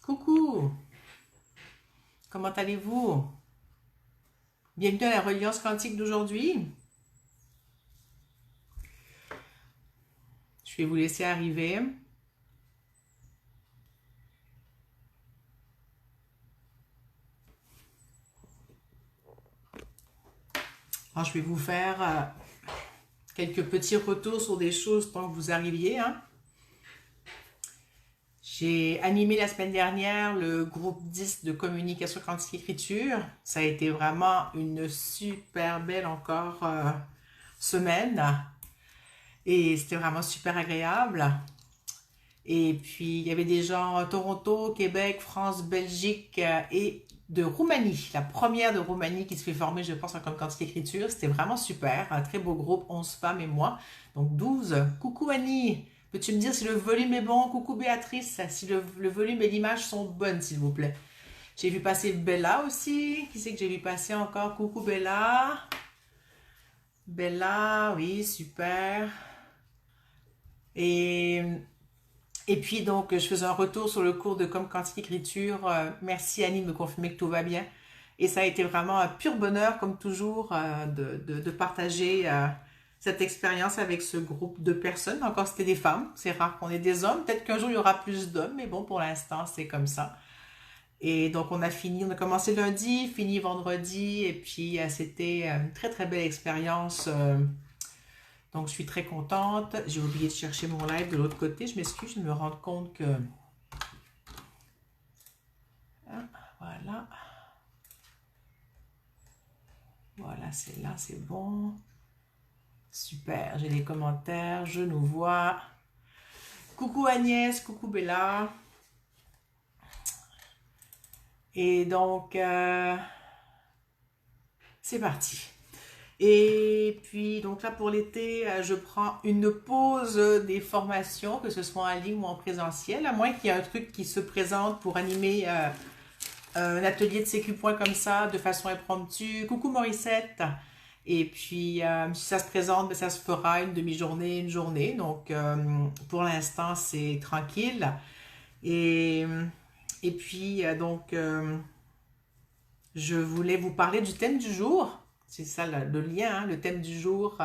Coucou, comment allez-vous? Bienvenue à la Reliance quantique d'aujourd'hui. Je vais vous laisser arriver. Alors, je vais vous faire quelques petits retours sur des choses tant que vous arriviez, hein. J'ai animé la semaine dernière le groupe 10 de communication quantique écriture. Ça a été vraiment une super belle encore semaine et c'était vraiment super agréable. Et puis, il y avait des gens Toronto, Québec, France, Belgique et de Roumanie. La première de Roumanie qui se fait former, je pense, en quantique écriture. C'était vraiment super. Un très beau groupe, 11 femmes et moi. Donc 12. Coucou Annie. Peux-tu me dire si le volume est bon? Coucou Béatrice. Si le volume et l'image sont bonnes, s'il vous plaît. J'ai vu passer Bella aussi. Qui c'est que j'ai vu passer encore? Coucou Bella. Bella, oui, super. Et Et puis donc, je faisais un retour sur le cours de com quantique écriture. Merci Annie de me confirmer que tout va bien. Et ça a été vraiment un pur bonheur, comme toujours, de partager cette expérience avec ce groupe de personnes. Encore, c'était des femmes. C'est rare qu'on ait des hommes. Peut-être qu'un jour, il y aura plus d'hommes, mais bon, pour l'instant, c'est comme ça. Et donc, on a commencé lundi, fini vendredi, et puis c'était une très, très belle expérience. Donc, je suis très contente. J'ai oublié de chercher mon live de l'autre côté. Je m'excuse, je me rends compte que... Ah, voilà. Voilà, c'est là, c'est bon. Super, j'ai les commentaires, je nous vois. Coucou Agnès, coucou Bella. Et donc, c'est parti. Et puis, donc là, pour l'été, je prends une pause des formations, que ce soit en ligne ou en présentiel, à moins qu'il y ait un truc qui se présente pour animer un atelier de sécu point comme ça, de façon impromptue. Coucou Morissette! Et puis, si ça se présente, ben, ça se fera une demi-journée, une journée. Donc, pour l'instant, c'est tranquille. Et, et puis, je voulais vous parler du thème du jour. C'est ça le lien, hein, le thème du jour.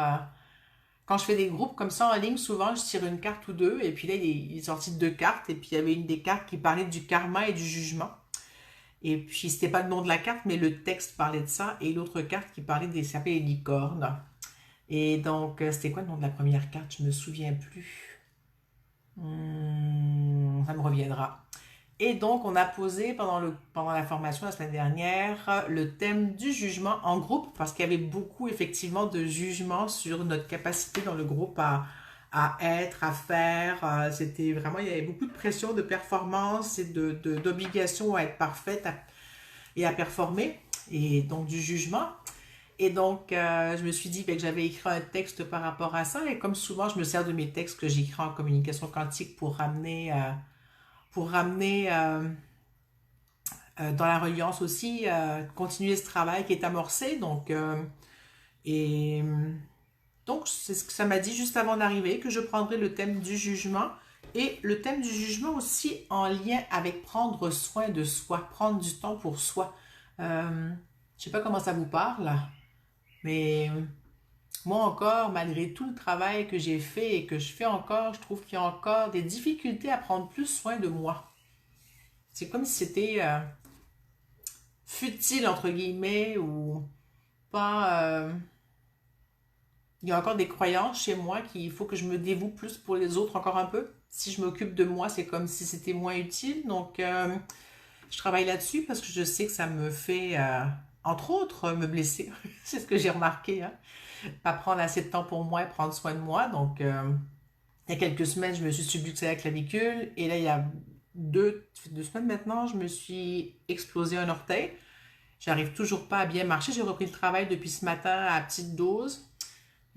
Quand je fais des groupes comme ça en ligne, souvent, je tire une carte ou deux. Et puis là, il est sorti deux cartes. Et puis, il y avait une des cartes qui parlait du karma et du jugement. Et puis, c'était pas le nom de la carte, mais le texte parlait de ça. Et l'autre carte qui parlait des ça s'appelait les licornes. Et donc, c'était quoi le nom de la première carte? Je me souviens plus. Ça me reviendra. Et donc, on a posé pendant la formation la semaine dernière le thème du jugement en groupe, parce qu'il y avait beaucoup, effectivement, de jugements sur notre capacité dans le groupe à être, à faire. C'était vraiment, il y avait beaucoup de pression, de performance et d'obligation à être parfaite et à performer, et donc du jugement. Et donc, je me suis dit ben, que j'avais écrit un texte par rapport à ça, et comme souvent, je me sers de mes textes que j'écris en communication quantique pour ramener dans la reliance aussi, continuer ce travail qui est amorcé. Et donc, c'est ce que ça m'a dit juste avant d'arriver, que je prendrais le thème du jugement et le thème du jugement aussi en lien avec prendre soin de soi, prendre du temps pour soi. Je sais pas comment ça vous parle, mais moi encore, malgré tout le travail que j'ai fait et que je fais encore, je trouve qu'il y a encore des difficultés à prendre plus soin de moi. C'est comme si c'était futile, entre guillemets, ou pas... il y a encore des croyances chez moi qu'il faut que je me dévoue plus pour les autres encore un peu. Si je m'occupe de moi, c'est comme si c'était moins utile. Donc, je travaille là-dessus parce que je sais que ça me fait, entre autres, me blesser. C'est ce que j'ai remarqué, hein. Pas prendre assez de temps pour moi et prendre soin de moi. Donc, il y a quelques semaines, je me suis subluxé la clavicule. Et là, il y a deux semaines maintenant, je me suis explosé un orteil. J'arrive toujours pas à bien marcher. J'ai repris le travail depuis ce matin à petite dose.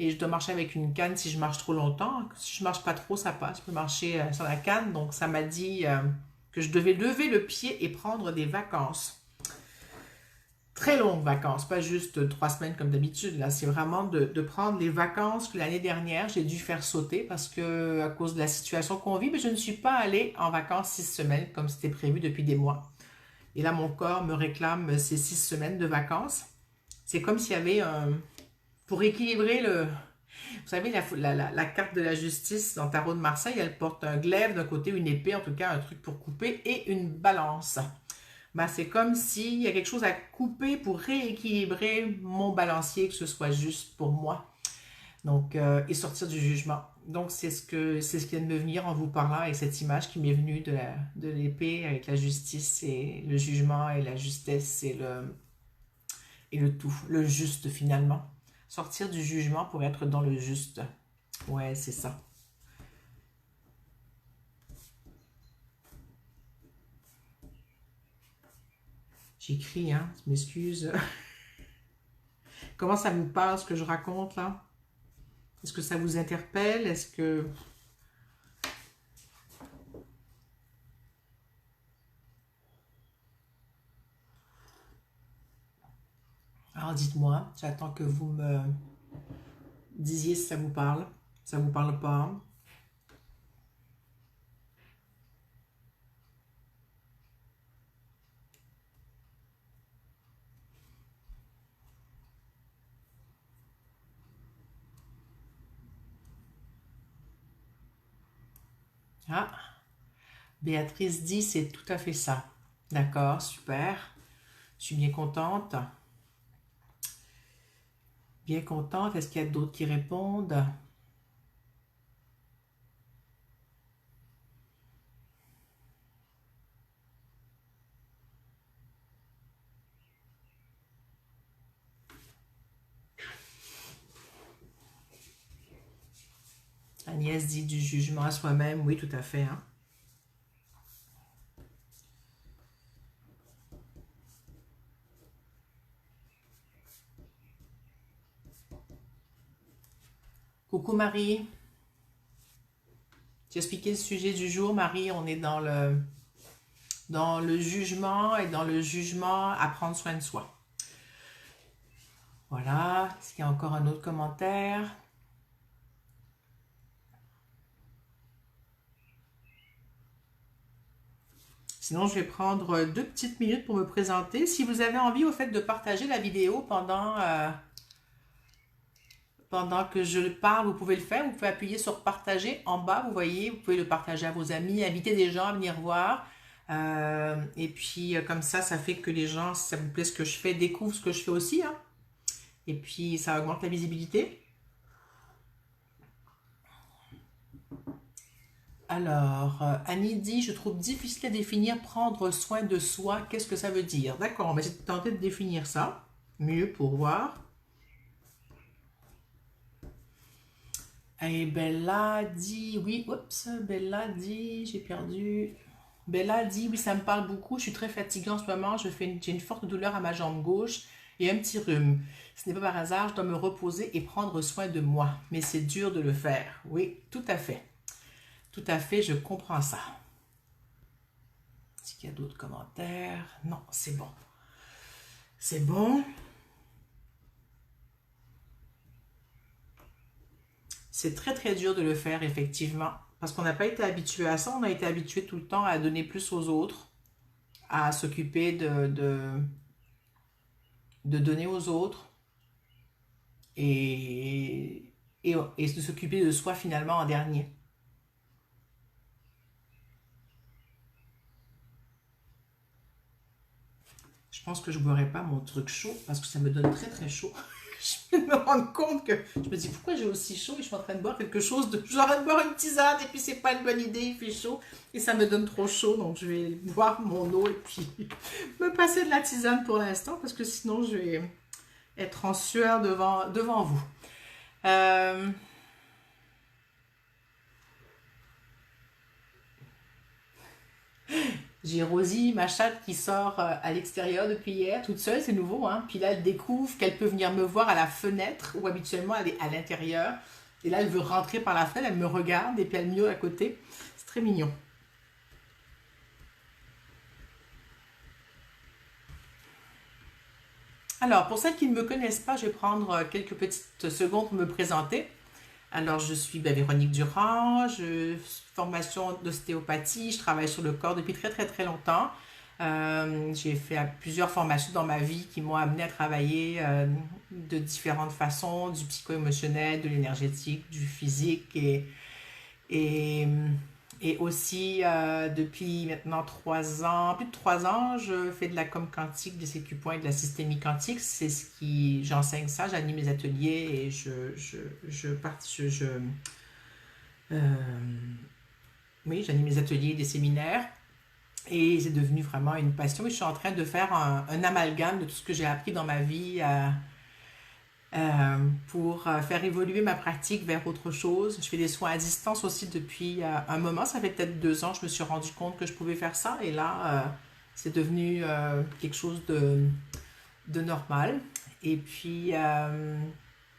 Et je dois marcher avec une canne si je marche trop longtemps. Si je marche pas trop, ça passe. Je peux marcher sur la canne. Donc, ça m'a dit que je devais lever le pied et prendre des vacances. très longues vacances, pas juste 3 semaines comme d'habitude. Là, c'est vraiment de prendre les vacances que l'année dernière, j'ai dû faire sauter parce que à cause de la situation qu'on vit, mais je ne suis pas allée en vacances 6 semaines comme c'était prévu depuis des mois. Et là, mon corps me réclame ces 6 semaines de vacances. C'est comme s'il y avait pour équilibrer le... Vous savez, la carte de la justice dans le tarot de Marseille, elle porte un glaive d'un côté, une épée, en tout cas un truc pour couper, et une balance. Ben, c'est comme s'il y a quelque chose à couper pour rééquilibrer mon balancier, que ce soit juste pour moi. Donc, et sortir du jugement. Donc, c'est ce qui vient de me venir en vous parlant avec cette image qui m'est venue de l'épée avec la justice et le jugement et la justesse et le tout, le juste finalement. Sortir du jugement pour être dans le juste. Ouais, c'est ça. J'écris, hein, je m'excuse. Comment ça vous parle ce que je raconte là? Est-ce que ça vous interpelle? Est-ce que... Alors dites-moi, j'attends que vous me disiez si ça vous parle. Ça vous parle pas? Ah, Béatrice dit c'est tout à fait ça. D'accord, super. Je suis bien contente. Bien contente. Est-ce qu'il y a d'autres qui répondent? Agnès dit du jugement à soi-même. Oui, tout à fait, hein. Coucou Marie. J'ai expliqué le sujet du jour, Marie. On est dans le jugement et dans le jugement à prendre soin de soi. Voilà. Est-ce qu'il y a encore un autre commentaire? Sinon, je vais prendre 2 petites minutes pour me présenter. Si vous avez envie, au fait, de partager la vidéo pendant que je parle, vous pouvez le faire. Vous pouvez appuyer sur partager en bas, vous voyez. Vous pouvez le partager à vos amis, inviter des gens à venir voir. Et puis, comme ça fait que les gens, si ça vous plaît ce que je fais, découvrent ce que je fais aussi, hein. Et puis, ça augmente la visibilité. Alors, Annie dit, je trouve difficile à définir prendre soin de soi. Qu'est-ce que ça veut dire? D'accord, on va essayer de tenter de définir ça. Mieux pour voir. Et Bella dit, oui, oups, Bella dit, j'ai perdu. Bella dit, oui, ça me parle beaucoup, je suis très fatiguée en ce moment, j'ai une forte douleur à ma jambe gauche et un petit rhume. Ce n'est pas par hasard, je dois me reposer et prendre soin de moi, mais c'est dur de le faire. Oui, tout à fait. Tout à fait, je comprends ça. Est-ce qu'il y a d'autres commentaires? Non, c'est bon. C'est bon. C'est très très dur de le faire, effectivement. Parce qu'on n'a pas été habitué à ça. On a été habitué tout le temps à donner plus aux autres, à s'occuper de donner aux autres et, et de s'occuper de soi finalement en dernier. Je pense que je ne boirai pas mon truc chaud parce que ça me donne très très chaud. Je me rends compte que je me dis pourquoi j'ai aussi chaud et je suis en train de boire quelque chose de... Je suis en train de boire une tisane et puis c'est pas une bonne idée, il fait chaud et ça me donne trop chaud donc je vais boire mon eau et puis me passer de la tisane pour l'instant parce que sinon je vais être en sueur devant vous. Euh, J'ai Rosie, ma chatte, qui sort à l'extérieur depuis hier, toute seule, c'est nouveau, hein. Puis là, elle découvre qu'elle peut venir me voir à la fenêtre, où habituellement elle est à l'intérieur. Et là, elle veut rentrer par la fenêtre, elle me regarde et puis elle miaule à côté. C'est très mignon. Alors, pour celles qui ne me connaissent pas, je vais prendre quelques petites secondes pour me présenter. Alors, je suis Véronique Durand, je suis formation d'ostéopathie, je travaille sur le corps depuis très très très longtemps. J'ai fait plusieurs formations dans ma vie qui m'ont amené à travailler de différentes façons, du psycho-émotionnel, de l'énergétique, du physique et, et aussi depuis maintenant 3 ans, plus de 3 ans, je fais de la com quantique, des CQ-points et de la systémie quantique. C'est ce qui, j'enseigne ça, j'anime mes ateliers et euh, oui, j'anime mes ateliers, des séminaires. Et c'est devenu vraiment une passion. Et je suis en train de faire un amalgame de tout ce que j'ai appris dans ma vie pour faire évoluer ma pratique vers autre chose. Je fais des soins à distance aussi depuis un moment. Ça fait peut-être 2 ans, je me suis rendu compte que je pouvais faire ça. Et là, c'est devenu quelque chose de normal. Et puis,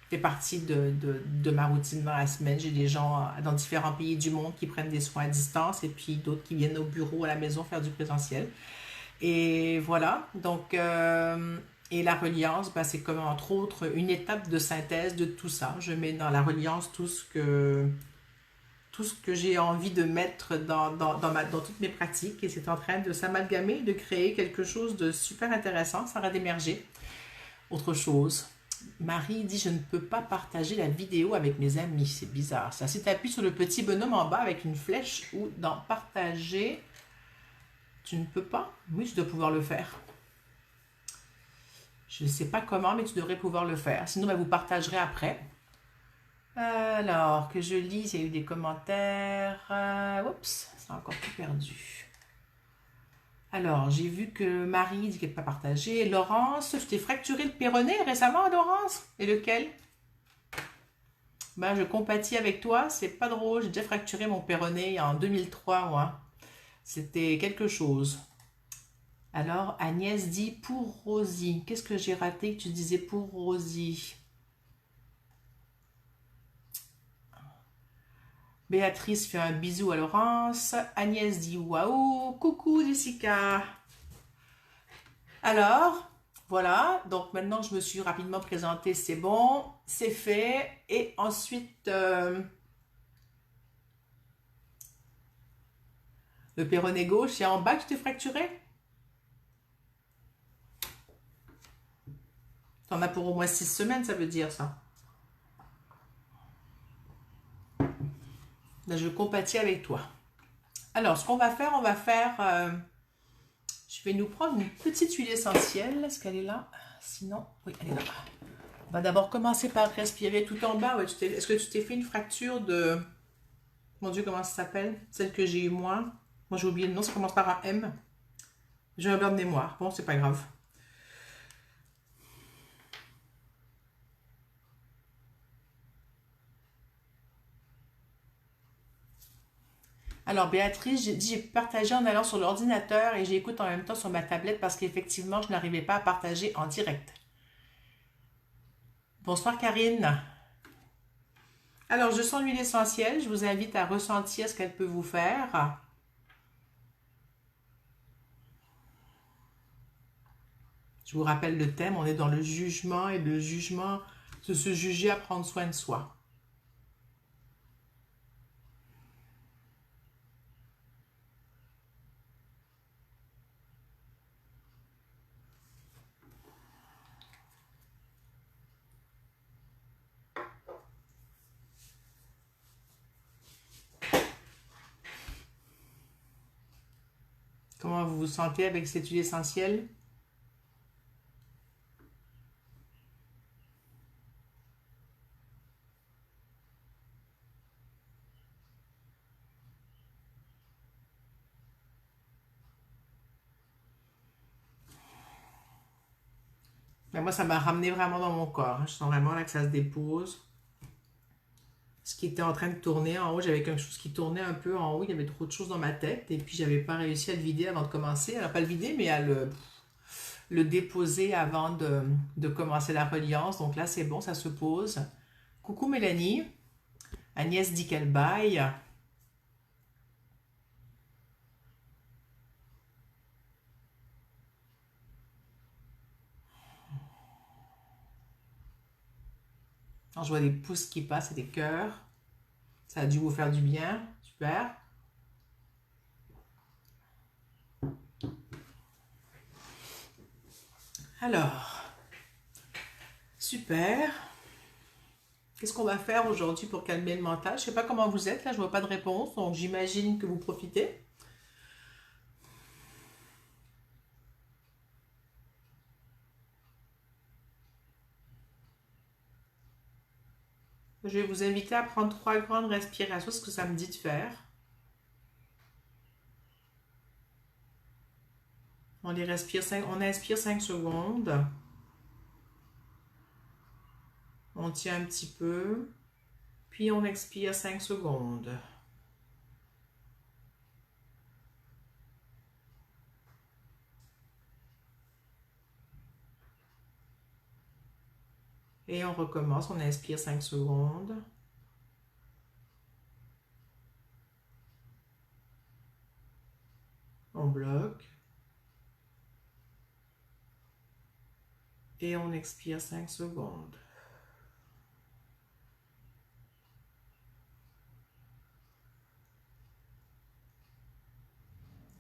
fait partie de ma routine dans la semaine. J'ai des gens dans différents pays du monde qui prennent des soins à distance et puis d'autres qui viennent au bureau, à la maison faire du présentiel. Et voilà, donc, et la reliance, ben, c'est comme entre autres une étape de synthèse de tout ça. Je mets dans la reliance tout ce que j'ai envie de mettre dans toutes mes pratiques et c'est en train de s'amalgamer, de créer quelque chose de super intéressant. Ça va d'émerger. Autre chose. Marie dit, je ne peux pas partager la vidéo avec mes amis. C'est bizarre ça. Si tu appuies sur le petit bonhomme en bas avec une flèche ou dans partager, tu ne peux pas? Oui, je dois pouvoir le faire. Je ne sais pas comment, mais tu devrais pouvoir le faire. Sinon, ben, vous partagerez après. Alors, que je lis, il y a eu des commentaires. Oups, c'est encore tout perdu. Alors, j'ai vu que Marie dit qu'elle n'est pas partagée. Laurence, je t'ai fracturé le péroné récemment, Laurence? Et lequel? Ben, je compatis avec toi, c'est pas drôle. J'ai déjà fracturé mon péroné en 2003, moi. C'était quelque chose. Alors, Agnès dit pour Rosie. Qu'est-ce que j'ai raté que tu disais pour Rosie? Béatrice fait un bisou à Laurence. Agnès dit waouh. Coucou Jessica. Alors, voilà. Donc maintenant, je me suis rapidement présentée. C'est bon. C'est fait. Et ensuite, le péroné gauche, c'est en bas que tu t'es fracturé? T'en as pour au moins 6 semaines, ça veut dire ça. Là, je compatis avec toi. Alors, ce qu'on va faire, je vais nous prendre une petite huile essentielle. Est-ce qu'elle est là? Sinon, oui, elle est là. On va d'abord commencer par respirer tout en bas. Ouais, est-ce que tu t'es fait une fracture de... Mon Dieu, comment ça s'appelle? Celle que j'ai eu moi. Moi, j'ai oublié le nom, ça commence par un M. J'ai un blanc de mémoire. Bon, c'est pas grave. Alors, Béatrice, j'ai partagé en allant sur l'ordinateur et j'écoute en même temps sur ma tablette parce qu'effectivement, je n'arrivais pas à partager en direct. Bonsoir, Karine. Alors, je sens l'huile essentielle. Je vous invite à ressentir ce qu'elle peut vous faire. Je vous rappelle le thème, on est dans le jugement et le jugement, de se juger à prendre soin de soi. Comment vous vous sentez avec cette huile essentielle? Ben moi, ça m'a ramené vraiment dans mon corps. Je sens vraiment là que ça se dépose. Ce qui était en train de tourner en haut, j'avais quelque chose qui tournait un peu en haut. Il y avait trop de choses dans ma tête et puis j'avais pas réussi à le vider avant de commencer. Alors pas le vider, mais à le déposer avant de commencer la reliance. Donc là, c'est bon, ça se pose. Coucou Mélanie. Agnès dit qu'elle baille. Alors, je vois des pouces qui passent et des cœurs. Ça a dû vous faire du bien. Super. Alors, super. Qu'est-ce qu'on va faire aujourd'hui pour calmer le mental? Je ne sais pas comment vous êtes, là, je ne vois pas de réponse, donc j'imagine que vous profitez. Je vais vous inviter à prendre 3 grandes respirations, ce que ça me dit de faire. On inspire 5 secondes. On tient un petit peu. Puis on expire 5 secondes. Et on recommence, on inspire 5 secondes. On bloque. Et on expire 5 secondes.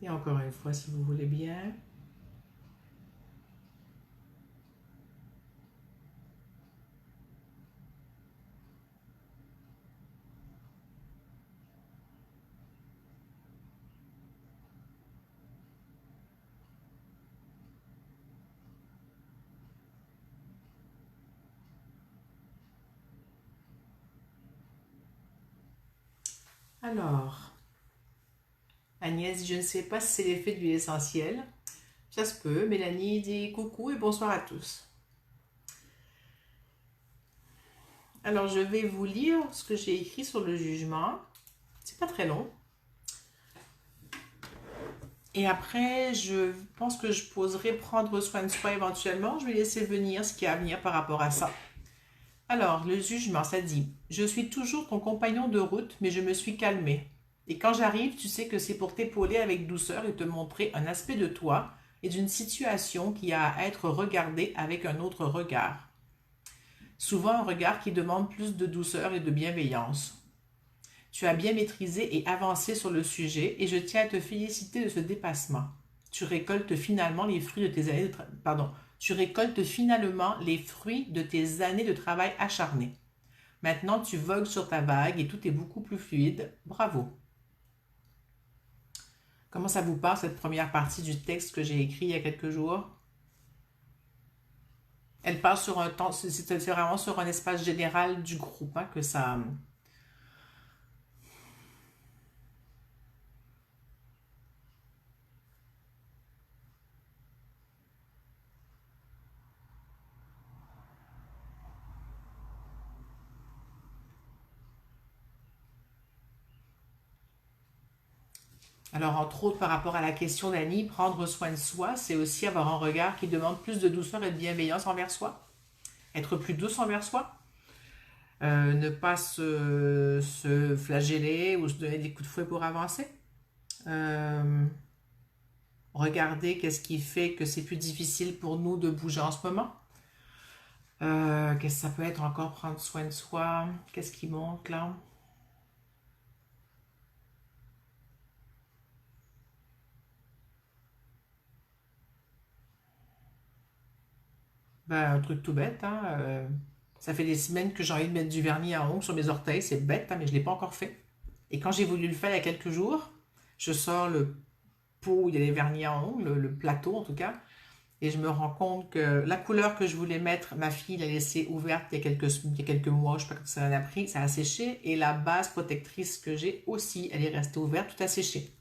Et encore une fois, si vous voulez bien. Alors, Agnès dit, je ne sais pas si c'est l'effet de l'huile essentielle. Ça se peut. Mélanie dit coucou et bonsoir à tous. Alors, je vais vous lire ce que j'ai écrit sur le jugement. C'est pas très long. Et après, je pense que je poserai prendre soin de soi éventuellement. Je vais laisser venir ce qui est à venir par rapport à ça. Alors, le jugement, ça dit, je suis toujours ton compagnon de route, mais je me suis calmé. Et quand j'arrive, tu sais que c'est pour t'épauler avec douceur et te montrer un aspect de toi et d'une situation qui a à être regardée avec un autre regard. Souvent un regard qui demande plus de douceur et de bienveillance. Tu as bien maîtrisé et avancé sur le sujet et je tiens à te féliciter de ce dépassement. Tu récoltes finalement les fruits de tes années de Tu récoltes finalement les fruits de tes années de travail acharné. Maintenant, tu vogues sur ta vague et tout est beaucoup plus fluide. Bravo. Comment ça vous parle, cette première partie du texte que j'ai écrit il y a quelques jours? Elle parle sur un temps, c'est vraiment sur un espace général du groupe hein, que ça. Alors, entre autres, par rapport à la question d'Annie, prendre soin de soi, c'est aussi avoir un regard qui demande plus de douceur et de bienveillance envers soi. Être plus douce envers soi. Ne pas se flageller ou se donner des coups de fouet pour avancer. Euh, Regarder qu'est-ce qui fait que c'est plus difficile pour nous de bouger en ce moment. Qu'est-ce que ça peut être encore prendre soin de soi? Qu'est-ce qui manque là? Ben, un truc tout bête, hein. Ça fait des semaines que j'ai envie de mettre du vernis à ongles sur mes orteils. C'est bête, hein, mais je ne l'ai pas encore fait. Et quand j'ai voulu le faire il y a quelques jours, je sors le pot où il y a les vernis à ongles, le plateau en tout cas, et je me rends compte que la couleur que je voulais mettre, ma fille l'a laissée ouverte il y a quelques mois, je ne sais pas quand ça en a pris, ça a séché, et la base protectrice que j'ai aussi, elle est restée ouverte, tout a séché.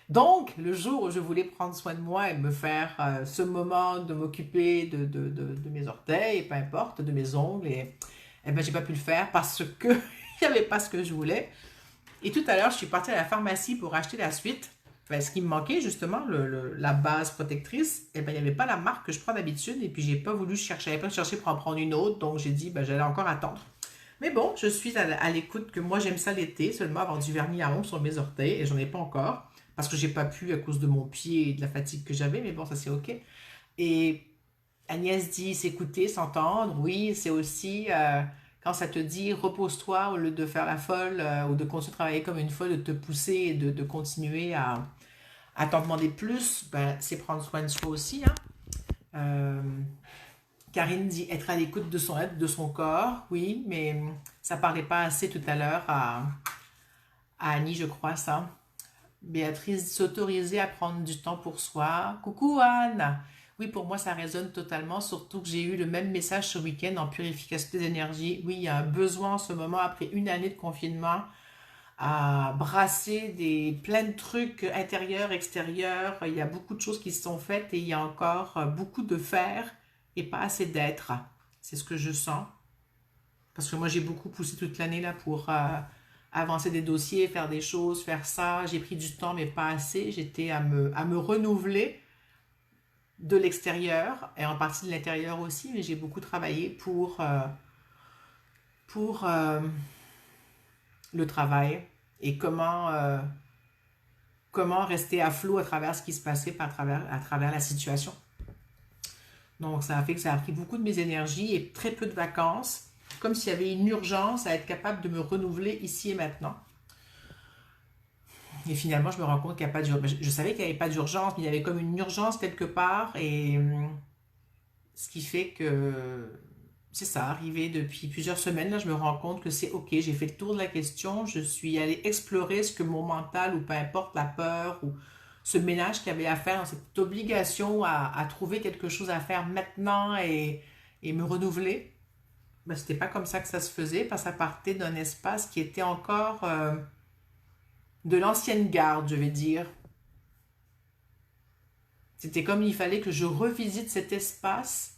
Donc, le jour où je voulais prendre soin de moi et me faire ce moment de m'occuper de mes orteils, peu importe, de mes ongles, et ben, j'ai pas pu le faire parce que il n'y avait pas ce que je voulais. Et tout à l'heure, je suis partie à la pharmacie pour acheter la suite. Enfin, ce qui me manquait, justement, la base protectrice, et ben, il n'y avait pas la marque que je prends d'habitude. Et puis, j'ai pas voulu chercher, j'avais pas cherché pour en prendre une autre. Donc, j'ai dit, ben, j'allais encore attendre. Mais bon, je suis à l'écoute que moi, j'aime ça l'été, seulement avoir du vernis à ongles sur mes orteils. Et j'en ai pas encore. Parce que j'ai pas pu à cause de mon pied et de la fatigue que j'avais. Mais bon, ça, c'est OK. Et Agnès dit s'écouter, s'entendre. Oui, c'est aussi Quand ça te dit repose-toi au lieu de faire la folle ou de continuer à travailler comme une folle, de te pousser et de continuer à t'en demander plus, ben, c'est prendre soin de soi aussi, hein. Euh, Karine dit être à l'écoute de son être, de son corps, oui, mais ça parlait pas assez tout à l'heure à Annie, je crois, ça. Béatrice, s'autoriser à prendre du temps pour soi. Coucou Anne! Oui, pour moi, ça résonne totalement, surtout que j'ai eu le même message ce week-end en purification des énergies. Oui, il y a un besoin en ce moment, après une année de confinement, à brasser plein de trucs intérieurs, extérieurs. Il y a beaucoup de choses qui se sont faites et il y a encore beaucoup de faire et pas assez d'être. C'est ce que je sens. Parce que moi, j'ai beaucoup poussé toute l'année là pour avancer des dossiers, faire des choses, faire ça. J'ai pris du temps, mais pas assez. J'étais à me renouveler de l'extérieur et en partie de l'intérieur aussi, mais j'ai beaucoup travaillé pour le travail et comment rester à flot à travers ce qui se passait à travers la situation. Donc, ça a fait que ça a pris beaucoup de mes énergies et très peu de vacances, comme s'il y avait une urgence à être capable de me renouveler ici et maintenant. Et finalement, je me rends compte qu'il n'y a pas d'urgence. Je savais qu'il n'y avait pas d'urgence, mais il y avait comme une urgence quelque part. Et ce qui fait que c'est ça, arrivé depuis plusieurs semaines, là, je me rends compte que c'est OK. J'ai fait le tour de la question. Je suis allée explorer ce que mon mental, ou peu importe la peur, ou ce ménage qu'il y avait à faire, cette obligation à trouver quelque chose à faire maintenant et me renouveler. Ben, c'était pas comme ça que ça se faisait, parce que ça partait d'un espace qui était encore de l'ancienne garde, je vais dire. C'était comme il fallait que je revisite cet espace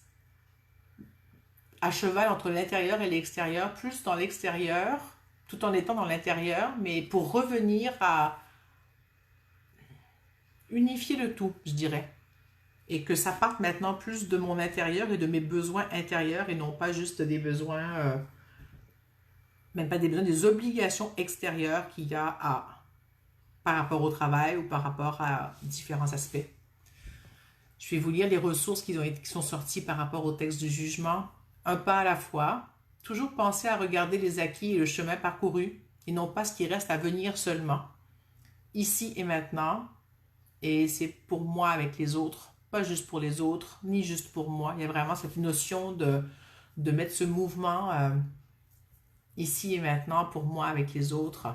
à cheval entre l'intérieur et l'extérieur, plus dans l'extérieur, tout en étant dans l'intérieur, mais pour revenir à unifier le tout, je dirais. Et que ça parte maintenant plus de mon intérieur et de mes besoins intérieurs et non pas juste des besoins, même pas des besoins, des obligations extérieures qu'il y a par rapport au travail ou par rapport à différents aspects. Je vais vous lire les ressources qui sont sorties par rapport au texte du jugement. Un pas à la fois. Toujours penser à regarder les acquis et le chemin parcouru et non pas ce qui reste à venir seulement. Ici et maintenant. Et c'est pour moi avec les autres. Pas juste pour les autres, ni juste pour moi. Il y a vraiment cette notion de mettre ce mouvement ici et maintenant pour moi avec les autres.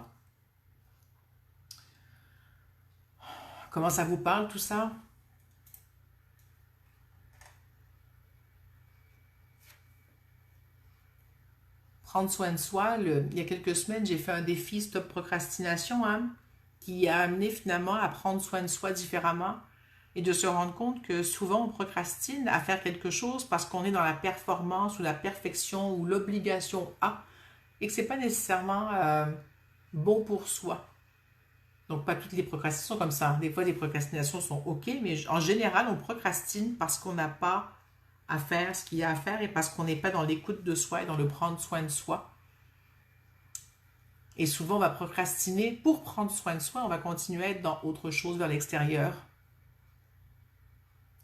Comment ça vous parle tout ça? Prendre soin de soi. Il y a quelques semaines, j'ai fait un défi Stop Procrastination, hein, qui a amené finalement à prendre soin de soi différemment et de se rendre compte que souvent on procrastine à faire quelque chose parce qu'on est dans la performance ou la perfection ou l'obligation à et que c'est pas nécessairement bon pour soi. Donc pas toutes les procrastinations sont comme ça. Des fois, les procrastinations sont OK, mais en général, on procrastine parce qu'on n'a pas à faire ce qu'il y a à faire et parce qu'on n'est pas dans l'écoute de soi et dans le prendre soin de soi. Et souvent, on va procrastiner pour prendre soin de soi. On va continuer à être dans autre chose vers l'extérieur.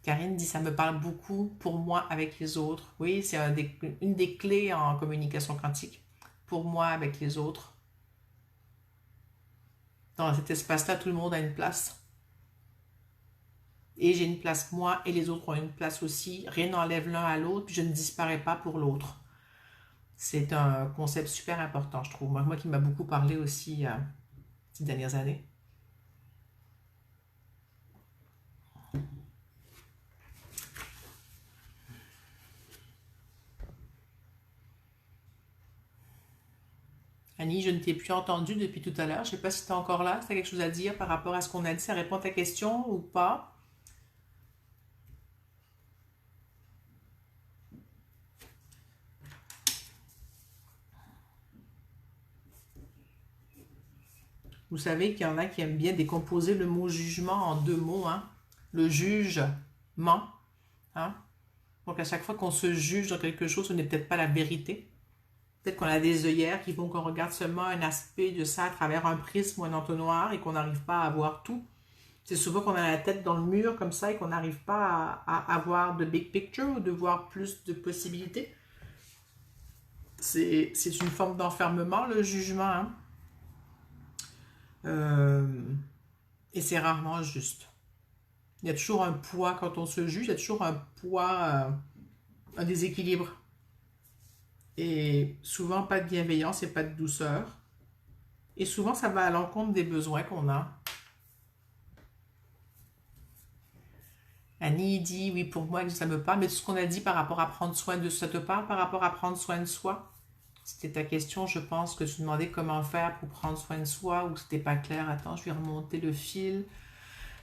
Karine dit, ça me parle beaucoup pour moi avec les autres. Oui, c'est une des clés en communication quantique. Pour moi avec les autres. Dans cet espace-là, tout le monde a une place. Et j'ai une place moi et les autres ont une place aussi. Rien n'enlève l'un à l'autre, puis je ne disparais pas pour l'autre. C'est un concept super important, je trouve. Moi qui m'a beaucoup parlé aussi ces dernières années. Annie, je ne t'ai plus entendu depuis tout à l'heure. Je ne sais pas si tu es encore là. Si tu as quelque chose à dire par rapport à ce qu'on a dit. Ça répond à ta question ou pas? Vous savez qu'il y en a qui aiment bien décomposer le mot jugement en deux mots, hein? Le jugement, hein? Donc à chaque fois qu'on se juge dans quelque chose, ce n'est peut-être pas la vérité. Peut-être qu'on a des œillères qui font qu'on regarde seulement un aspect de ça à travers un prisme ou un entonnoir et qu'on n'arrive pas à voir tout. C'est souvent qu'on a la tête dans le mur comme ça et qu'on n'arrive pas à avoir de big picture ou de voir plus de possibilités. C'est une forme d'enfermement, le jugement, hein. Euh, et c'est rarement juste. Il y a toujours un poids quand on se juge, il y a toujours un poids, un déséquilibre. Et souvent, pas de bienveillance et pas de douceur. Et souvent, ça va à l'encontre des besoins qu'on a. Annie dit, oui, pour moi, ça me parle, mais tout ce qu'on a dit par rapport à prendre soin de ça te parle, par rapport à prendre soin de soi? C'était ta question, je pense que tu demandais comment faire pour prendre soin de soi ou c'était pas clair. Attends, je vais remonter le fil.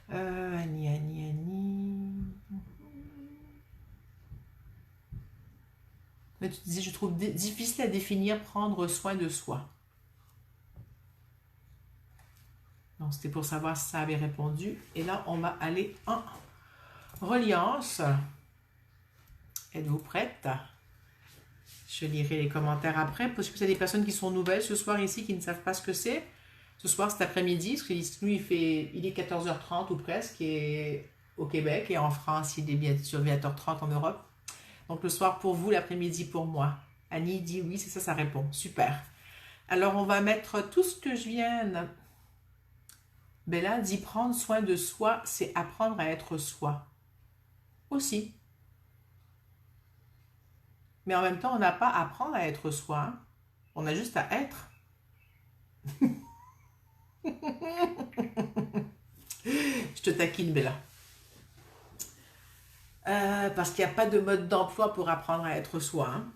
Annie. Mais tu disais, je trouve difficile à définir prendre soin de soi. Donc, c'était pour savoir si ça avait répondu. Et là, on va aller en reliance. Êtes-vous prête? Je lirai les commentaires après, parce que c'est des personnes qui sont nouvelles ce soir ici, qui ne savent pas ce que c'est. Ce soir, cet après-midi, parce que nous, il est 14h30 ou presque, et au Québec, et en France, il est bien sûr 20h30 en Europe. Donc le soir pour vous, l'après-midi pour moi. Annie dit oui, c'est ça, ça répond. Super. Alors, on va mettre tout ce que je viens... Bella dit prendre soin de soi, c'est apprendre à être soi. Aussi. Mais en même temps, on n'a pas à apprendre à être soi. Hein. On a juste à être. Je te taquine, Bella. Parce qu'il n'y a pas de mode d'emploi pour apprendre à être soi. Hein.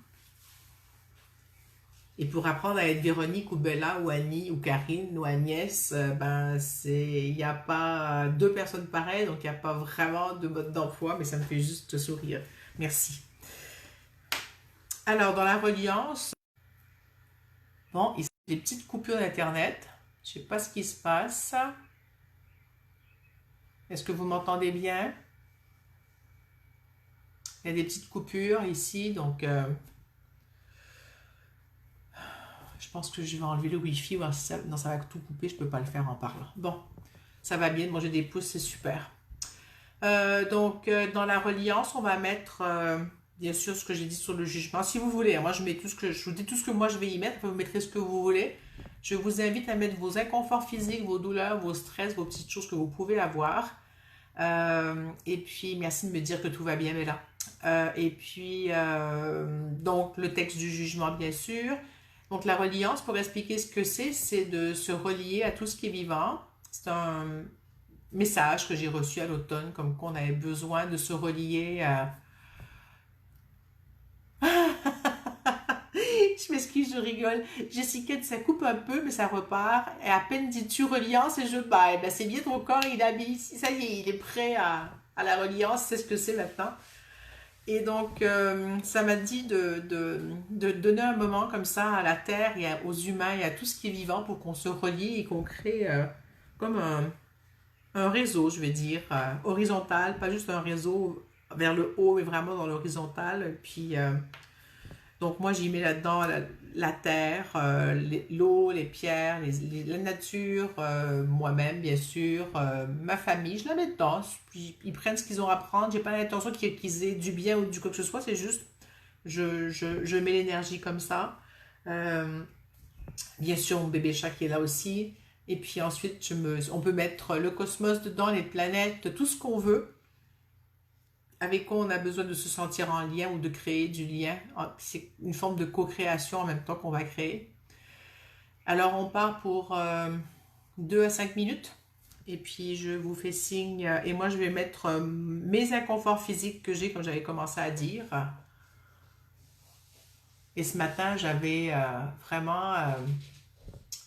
Et pour apprendre à être Véronique ou Bella ou Annie ou Karine ou Agnès, il n'y a pas deux personnes pareilles, donc il n'y a pas vraiment de mode d'emploi, mais ça me fait juste sourire. Merci. Alors, dans la reliance, bon, il y a des petites coupures d'Internet. Je ne sais pas ce qui se passe. Est-ce que vous m'entendez bien? Il y a des petites coupures ici, donc je pense que je vais enlever le Wi-Fi. Voir si ça... Non, ça va tout couper, je ne peux pas le faire en parlant. Bon, ça va bien, manger des pouces, c'est super. Donc, dans la reliance, on va mettre, bien sûr, ce que j'ai dit sur le jugement. Si vous voulez, moi, je vous dis tout ce que moi, je vais y mettre. Vous mettrez ce que vous voulez. Je vous invite à mettre vos inconforts physiques, vos douleurs, vos stress, vos petites choses que vous pouvez avoir. Et puis, merci de me dire que tout va bien, Bella. Et puis, donc, le texte du jugement, bien sûr. Donc, la reliance, pour expliquer ce que c'est de se relier à tout ce qui est vivant. C'est un message que j'ai reçu à l'automne, comme qu'on avait besoin de se relier à... Je m'excuse, je rigole. Jessica, ça coupe un peu, mais ça repart. Et à peine dis-tu reliance et je baille. Ben, c'est bien ton corps, il habille. Ça y est, il est prêt à la reliance. C'est ce que c'est maintenant. Et donc, ça m'a dit de donner un moment comme ça à la Terre et aux humains et à tout ce qui est vivant pour qu'on se relie et qu'on crée comme un réseau, je vais dire, horizontal, pas juste un réseau vers le haut, mais vraiment dans l'horizontal. Puis, donc moi, j'y mets là-dedans la terre, l'eau, les pierres, la nature, moi-même, bien sûr, ma famille, je la mets dedans. Puis, ils prennent ce qu'ils ont à prendre. J'ai pas l'intention qu'ils aient du bien ou du quoi que ce soit, c'est juste, je mets l'énergie comme ça. Euh, Bien sûr, mon bébé chat qui est là aussi. Et puis ensuite, on peut mettre le cosmos dedans, les planètes, tout ce qu'on veut, avec quoi on a besoin de se sentir en lien ou de créer du lien. C'est une forme de co-création en même temps qu'on va créer. Alors, on part pour 2 à 5 minutes. Et puis, je vous fais signe. Et moi, je vais mettre mes inconforts physiques que j'ai, comme j'avais commencé à dire. Et ce matin, j'avais vraiment...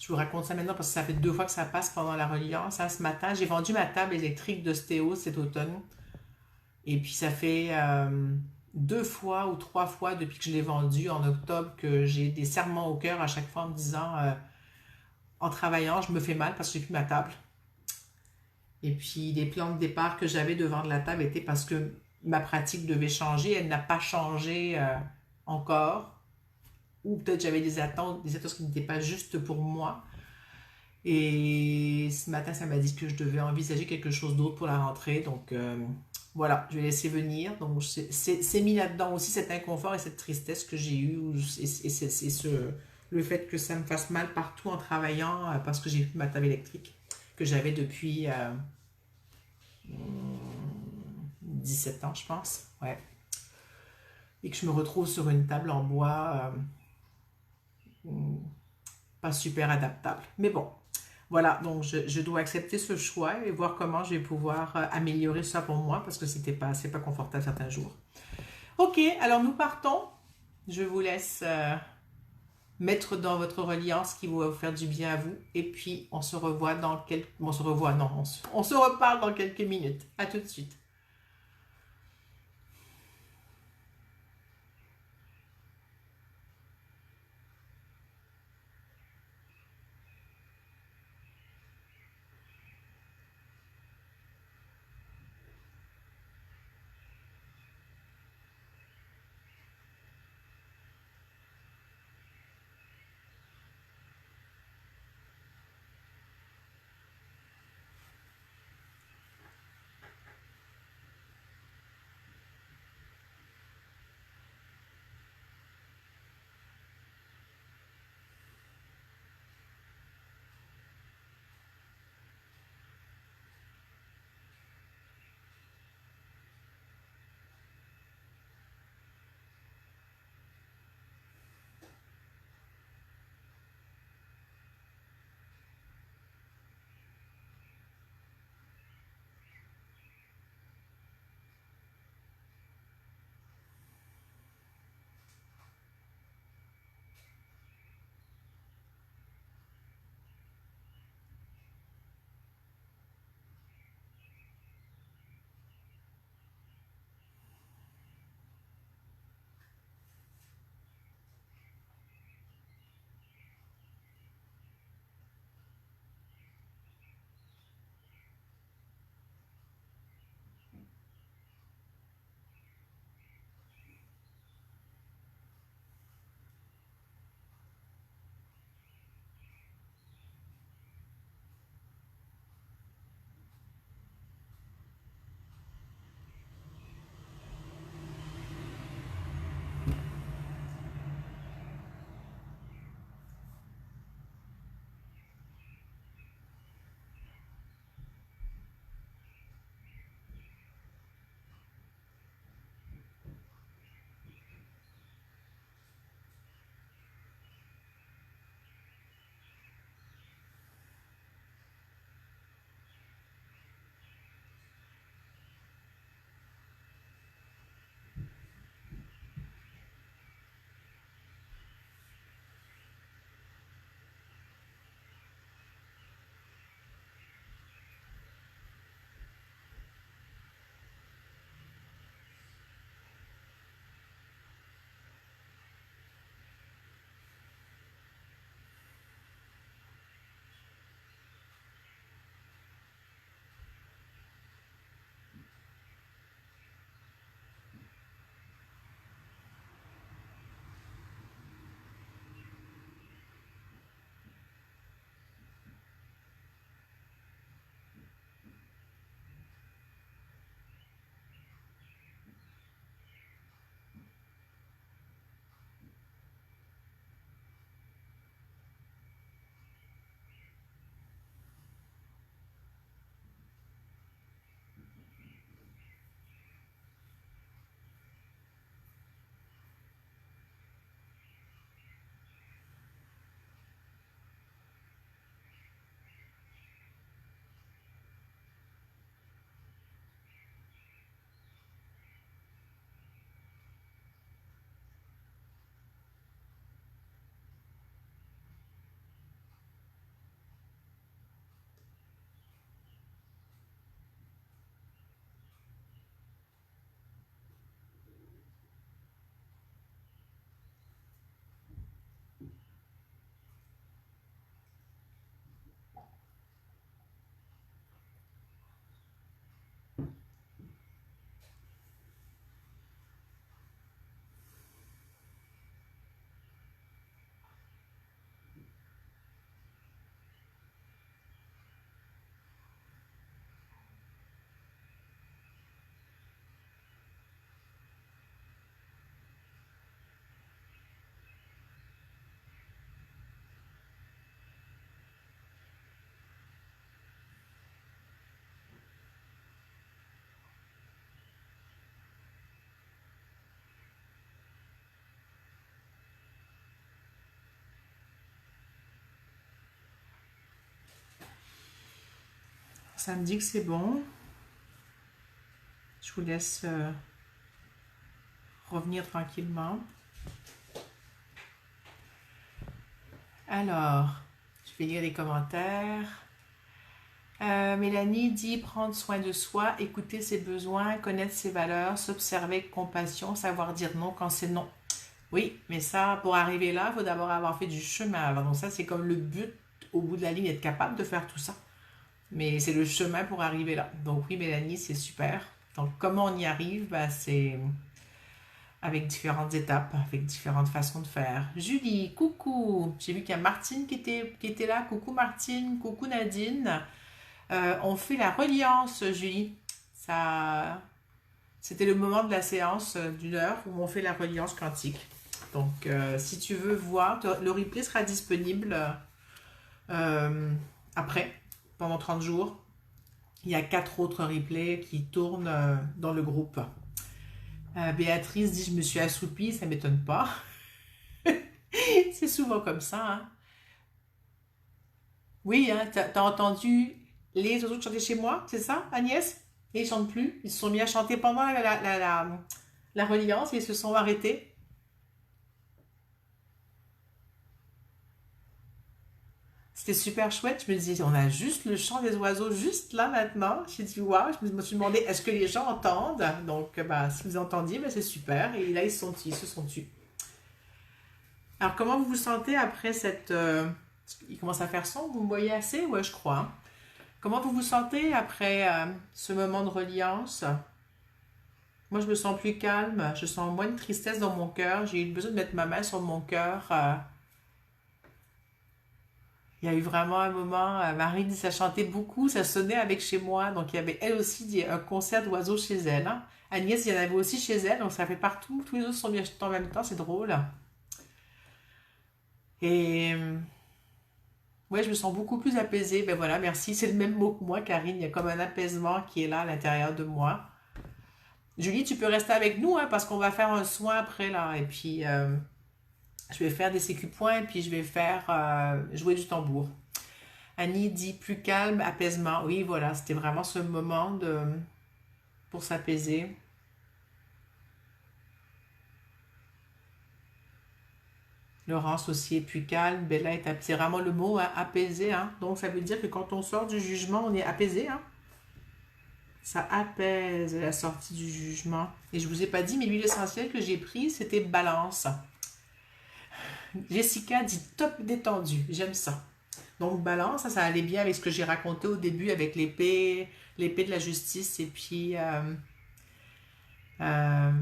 je vous raconte ça maintenant parce que ça fait 2 fois que ça passe pendant la reliance. Hein. Ce matin, j'ai vendu ma table électrique d'ostéo cet automne. Et puis ça fait 2 fois ou 3 fois depuis que je l'ai vendue en octobre que j'ai des serrements au cœur à chaque fois en me disant en travaillant, je me fais mal parce que j'ai plus ma table. Et puis les plans de départ que j'avais de vendre la table étaient parce que ma pratique devait changer. Elle n'a pas changé encore. Ou peut-être j'avais des attentes qui n'étaient pas justes pour moi. Et ce matin, ça m'a dit que je devais envisager quelque chose d'autre pour la rentrée. Donc, Voilà, je vais laisser venir. Donc, c'est mis là-dedans aussi cet inconfort et cette tristesse que j'ai eue. Et c'est le fait que ça me fasse mal partout en travaillant parce que j'ai plus ma table électrique que j'avais depuis 17 ans, je pense. Ouais. Et que je me retrouve sur une table en bois pas super adaptable. Mais bon, voilà, donc je dois accepter ce choix et voir comment je vais pouvoir améliorer ça pour moi parce que c'est pas confortable certains jours. Ok, alors nous partons. Je vous laisse mettre dans votre reliance ce qui va vous faire du bien à vous. Et puis, on se revoit dans quelques... On se revoit, non, on se reparle dans quelques minutes. À tout de suite. Ça me dit que c'est bon. Je vous laisse revenir tranquillement. Alors, je vais lire les commentaires. Mélanie dit prendre soin de soi, écouter ses besoins, connaître ses valeurs, s'observer avec compassion, savoir dire non quand c'est non. Oui, mais ça, pour arriver là, il faut d'abord avoir fait du chemin avant. Donc ça, c'est comme le but au bout de la ligne, être capable de faire tout ça. Mais c'est le chemin pour arriver là. Donc oui, Mélanie, c'est super. Donc comment on y arrive? Bah, c'est avec différentes étapes, avec différentes façons de faire. Julie, coucou. J'ai vu qu'il y a Martine qui était là. Coucou Martine, coucou Nadine. On fait la reliance, Julie. Ça, c'était le moment de la séance d'une heure où on fait la reliance quantique. Donc, si tu veux voir, le replay sera disponible après, pendant 30 jours. Il y a 4 autres replays qui tournent dans le groupe. Béatrice dit, je me suis assoupie, ça ne m'étonne pas. C'est souvent comme ça. Hein. Oui, hein, t'as entendu les oiseaux chanter chez moi, c'est ça, Agnès? Et ils chantent plus. Ils se sont mis à chanter pendant la reliance et ils se sont arrêtés. C'était super chouette. Je me disais, on a juste le chant des oiseaux juste là maintenant. J'ai dit, waouh, je me suis demandé, est-ce que les gens entendent? Donc, bah, si vous entendiez, bah, c'est super. Et là, ils se sont tus. Alors, comment vous vous sentez après cette... il commence à faire sombre, vous me voyez assez? Ouais, je crois. Hein. Comment vous vous sentez après ce moment de reliance? Moi, je me sens plus calme. Je sens moins de tristesse dans mon cœur. J'ai eu besoin de mettre ma main sur mon cœur. Il y a eu vraiment un moment, Marie dit, ça chantait beaucoup, ça sonnait avec chez moi. Donc, il y avait elle aussi un concert d'oiseaux chez elle. Hein. Agnès, il y en avait aussi chez elle, donc ça fait partout. Tous les autres sont bien en même temps, c'est drôle. Et ouais, je me sens beaucoup plus apaisée. Ben voilà, merci. C'est le même mot que moi, Karine. Il y a comme un apaisement qui est là à l'intérieur de moi. Julie, tu peux rester avec nous, hein, parce qu'on va faire un soin après, là. Et puis, je vais faire des sécu-points, et puis je vais faire jouer du tambour. Annie dit plus calme, apaisement. Oui, voilà, c'était vraiment ce moment pour s'apaiser. Laurence aussi est plus calme. Bella est c'est vraiment le mot hein, apaisé. Hein. Donc ça veut dire que quand on sort du jugement, on est apaisé. Hein. Ça apaise la sortie du jugement. Et je vous ai pas dit, mais l'huile essentielle que j'ai prise, c'était Balance. Jessica dit top détendu. J'aime ça. Donc Balance, ça allait bien avec ce que j'ai raconté au début avec l'épée de la justice et puis euh,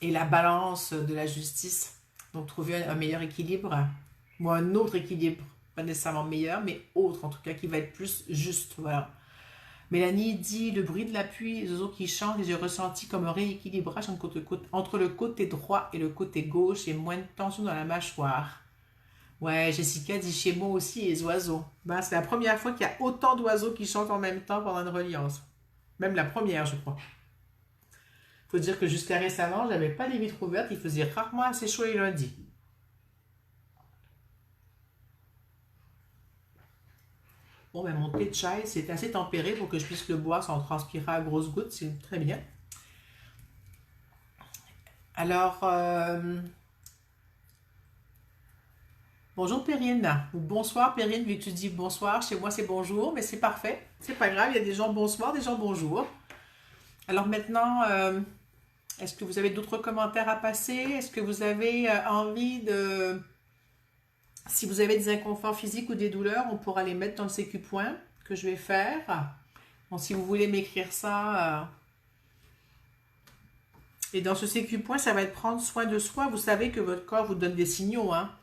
et la balance de la justice. Donc trouver un meilleur équilibre ou un autre équilibre, pas nécessairement meilleur, mais autre en tout cas qui va être plus juste. Voilà. Mélanie dit le bruit de la pluie, les oiseaux qui chantent et j'ai ressenti comme un rééquilibrage entre le côté droit et le côté gauche et moins de tension dans la mâchoire. Ouais, Jessica dit chez moi aussi les oiseaux. Ben, c'est la première fois qu'il y a autant d'oiseaux qui chantent en même temps pendant une reliance. Même la première, je crois. Faut dire que jusqu'à récemment, j'avais pas les vitres ouvertes, il faisait rarement assez chaud les lundis. Bon, ben mon thé de chai, c'est assez tempéré pour que je puisse le boire sans transpirer à grosses gouttes, c'est très bien. Alors, bonjour Perrine, ou bonsoir Perrine, vu que tu dis bonsoir, chez moi c'est bonjour, mais c'est parfait, c'est pas grave, il y a des gens bonsoir, des gens bonjour. Alors maintenant, est-ce que vous avez d'autres commentaires à passer? Est-ce que vous avez envie de... Si vous avez des inconforts physiques ou des douleurs, on pourra les mettre dans le sécu-point que je vais faire. Bon, si vous voulez m'écrire ça... Et dans ce sécu-point, ça va être prendre soin de soi. Vous savez que votre corps vous donne des signaux. Hein?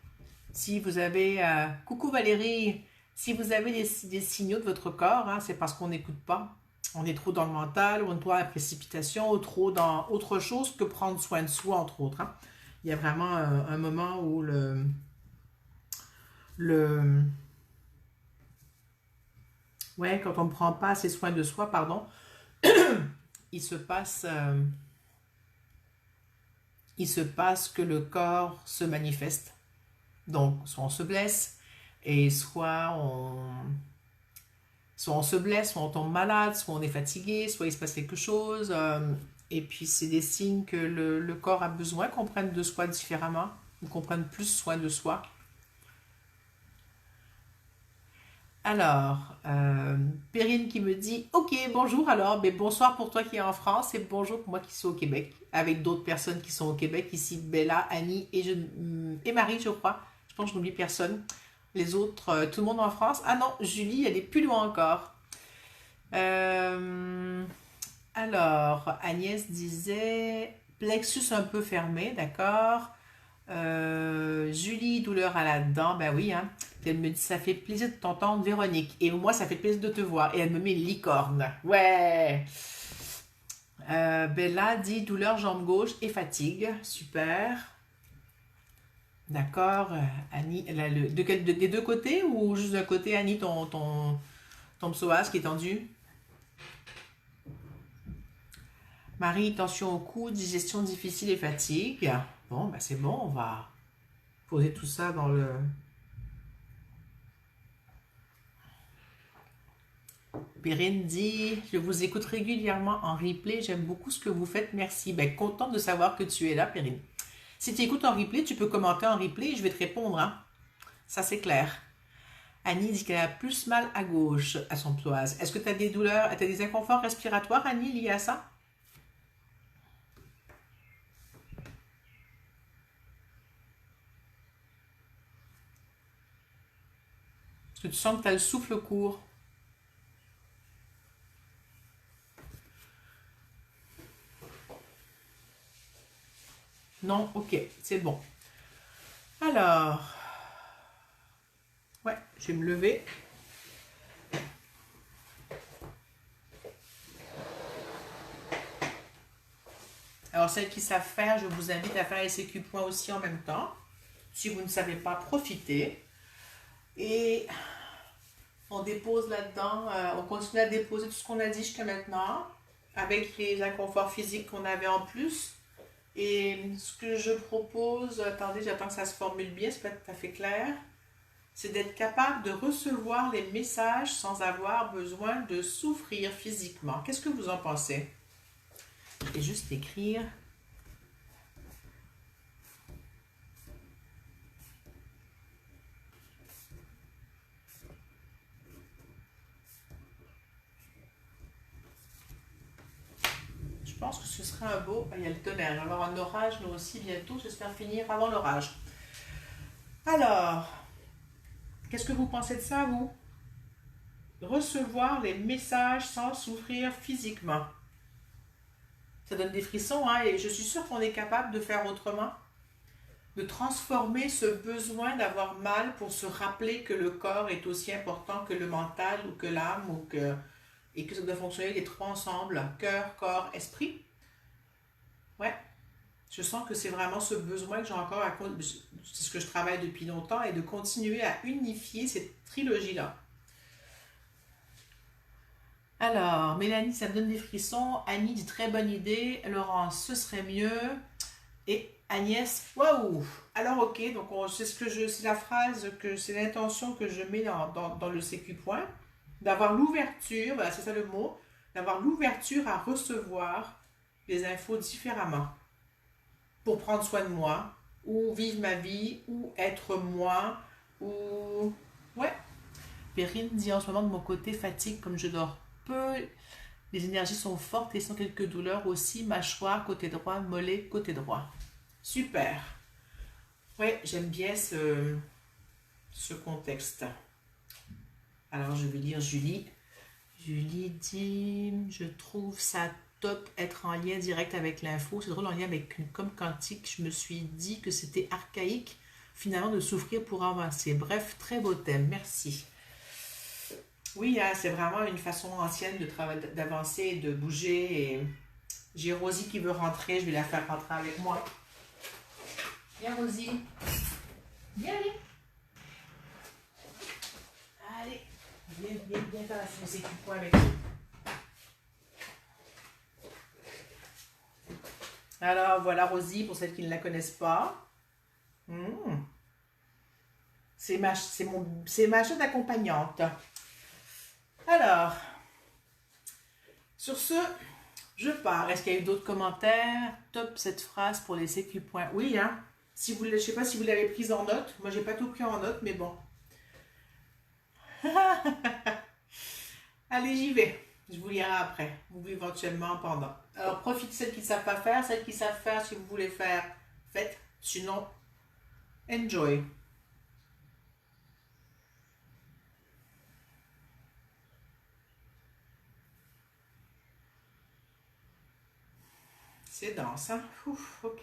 Si vous avez... coucou Valérie! Si vous avez des signaux de votre corps, hein, c'est parce qu'on n'écoute pas. On est trop dans le mental, ou on est trop dans la précipitation, ou trop dans autre chose que prendre soin de soi, entre autres. Hein. Il y a vraiment un moment où ouais, quand on ne prend pas assez soin de soi, pardon, il se passe que le corps se manifeste. Donc, soit on se blesse, et soit soit on se blesse, soit on tombe malade, soit on est fatigué, soit il se passe quelque chose. Et puis c'est des signes que le corps a besoin qu'on prenne de soi différemment, ou qu'on prenne plus soin de soi. Alors, Perrine qui me dit, ok, bonjour alors, mais bonsoir pour toi qui es en France et bonjour pour moi qui suis au Québec, avec d'autres personnes qui sont au Québec, ici Bella, Annie et Marie, je crois. Je pense que je n'oublie personne. Les autres, tout le monde en France. Ah non, Julie, elle est plus loin encore. Euh, alors, Agnès disait, plexus un peu fermé, d'accord. Julie, douleur à la dent, ben oui, hein. Puis elle me dit, ça fait plaisir de t'entendre, Véronique. Et moi, ça fait plaisir de te voir. Et elle me met une licorne. Ouais. Bella dit, douleur jambe gauche et fatigue. Super. D'accord. Annie, des deux côtés ou juste d'un côté, Annie, ton psoas qui est tendu? Marie, tension au cou, digestion difficile et fatigue. Bon, ben c'est bon, on va poser tout ça dans le... Perrine dit, je vous écoute régulièrement en replay, j'aime beaucoup ce que vous faites, merci. Ben, contente de savoir que tu es là, Perrine. Si tu écoutes en replay, tu peux commenter en replay et je vais te répondre, hein. Ça, c'est clair. Annie dit qu'elle a plus mal à gauche à son psoas. Est-ce que tu as des douleurs, tu as des inconforts respiratoires, Annie, liés à ça? Est-ce que tu sens que tu as le souffle court? Non? Ok, c'est bon. Alors, ouais, je vais me lever. Alors, celles qui savent faire, je vous invite à faire les sécu points aussi en même temps. Si vous ne savez pas, profitez. Et on dépose là-dedans, on continue à déposer tout ce qu'on a dit jusqu'à maintenant, avec les inconforts physiques qu'on avait en plus. Et ce que je propose, attendez, j'attends que ça se formule bien, c'est pas tout à fait clair, c'est d'être capable de recevoir les messages sans avoir besoin de souffrir physiquement. Qu'est-ce que vous en pensez? Je vais juste écrire. Je pense que ce sera un beau... Ah, il y a le tonnerre, il va y avoir un orage, nous aussi, bientôt. J'espère finir avant l'orage. Alors, qu'est-ce que vous pensez de ça, vous? Recevoir les messages sans souffrir physiquement. Ça donne des frissons, hein, et je suis sûre qu'on est capable de faire autrement. De transformer ce besoin d'avoir mal pour se rappeler que le corps est aussi important que le mental ou que l'âme et que ça doit fonctionner les trois ensemble, cœur, corps, esprit. Ouais, je sens que c'est vraiment ce besoin que j'ai encore c'est ce que je travaille depuis longtemps et de continuer à unifier cette trilogie-là. Alors, Mélanie, ça me donne des frissons. Annie dit très bonne idée. Laurence, ce serait mieux. Et Agnès, waouh! Alors ok, donc c'est la phrase c'est l'intention que je mets dans le CQ point, d'avoir l'ouverture, voilà, c'est ça le mot, d'avoir l'ouverture à recevoir les infos différemment pour prendre soin de moi, ou vivre ma vie, ou être moi, ou ouais. Perrine dit en ce moment de mon côté fatigue comme je dors peu, les énergies sont fortes et sans quelques douleurs aussi, mâchoire côté droit, mollet côté droit. Super. Ouais, j'aime bien ce contexte. Alors, je vais lire Julie. Julie dit, je trouve ça top être en lien direct avec l'info. C'est drôle, en lien avec une com quantique. Je me suis dit que c'était archaïque, finalement, de souffrir pour avancer. Bref, très beau thème. Merci. Oui, hein, c'est vraiment une façon ancienne d'avancer, de bouger. Et j'ai Rosie qui veut rentrer. Je vais la faire rentrer avec moi. Viens, Rosie. Viens, allez. Allez. Viens faire la sécu point avec nous. Alors, voilà Rosie, pour celles qui ne la connaissent pas. C'est ma chatte accompagnante. Alors, sur ce, je pars. Est-ce qu'il y a eu d'autres commentaires? Top cette phrase pour laisser Q point. Oui, hein. Si vous, je ne sais pas si vous l'avez prise en note. Moi, j'ai pas tout pris en note, mais bon. Allez, j'y vais. Je vous lirai après, ou éventuellement pendant. Alors, profitez celles qui ne savent pas faire. Celles qui savent faire, si vous voulez faire, faites. Sinon, enjoy. C'est dense, hein? Ouf, ok.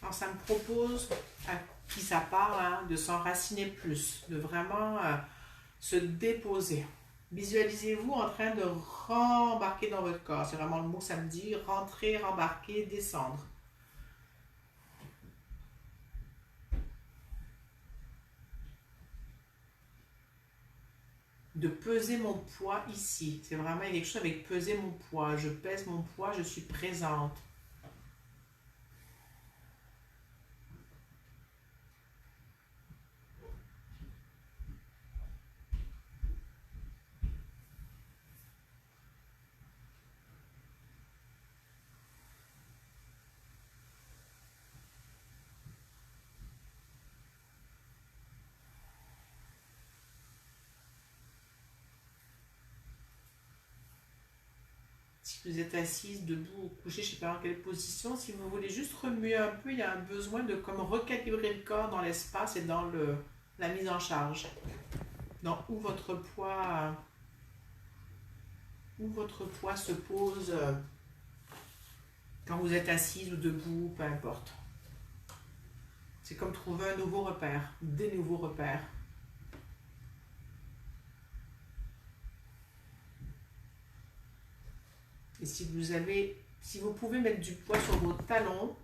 Alors, ça me propose, à qui ça parle, hein, de s'enraciner plus, de vraiment se déposer. Visualisez-vous en train de rembarquer dans votre corps. C'est vraiment le mot samedi. Rentrer, rembarquer, descendre. De peser mon poids ici. C'est vraiment quelque chose avec peser mon poids. Je pèse mon poids, je suis présente. Si vous êtes assise, debout ou couché, je ne sais pas dans quelle position, si vous voulez juste remuer un peu, il y a un besoin de comme recalibrer le corps dans l'espace et dans la mise en charge. Dans où votre poids se pose quand vous êtes assise ou debout, peu importe. C'est comme trouver un nouveau repère, des nouveaux repères. Et si vous pouvez mettre du poids sur vos talons,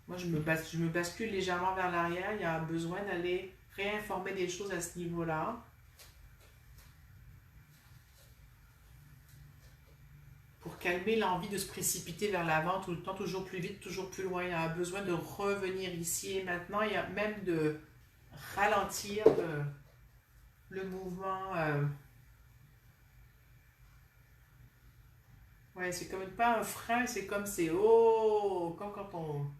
moi je me bascule légèrement vers l'arrière, il y a un besoin d'aller réinformer des choses à ce niveau-là. Pour calmer l'envie de se précipiter vers l'avant tout le temps, toujours plus vite, toujours plus loin. Il y a un besoin de revenir ici et maintenant. Il y a même de ralentir le mouvement. Ouais, c'est comme pas un frein, c'est comme c'est oh, comme quand on,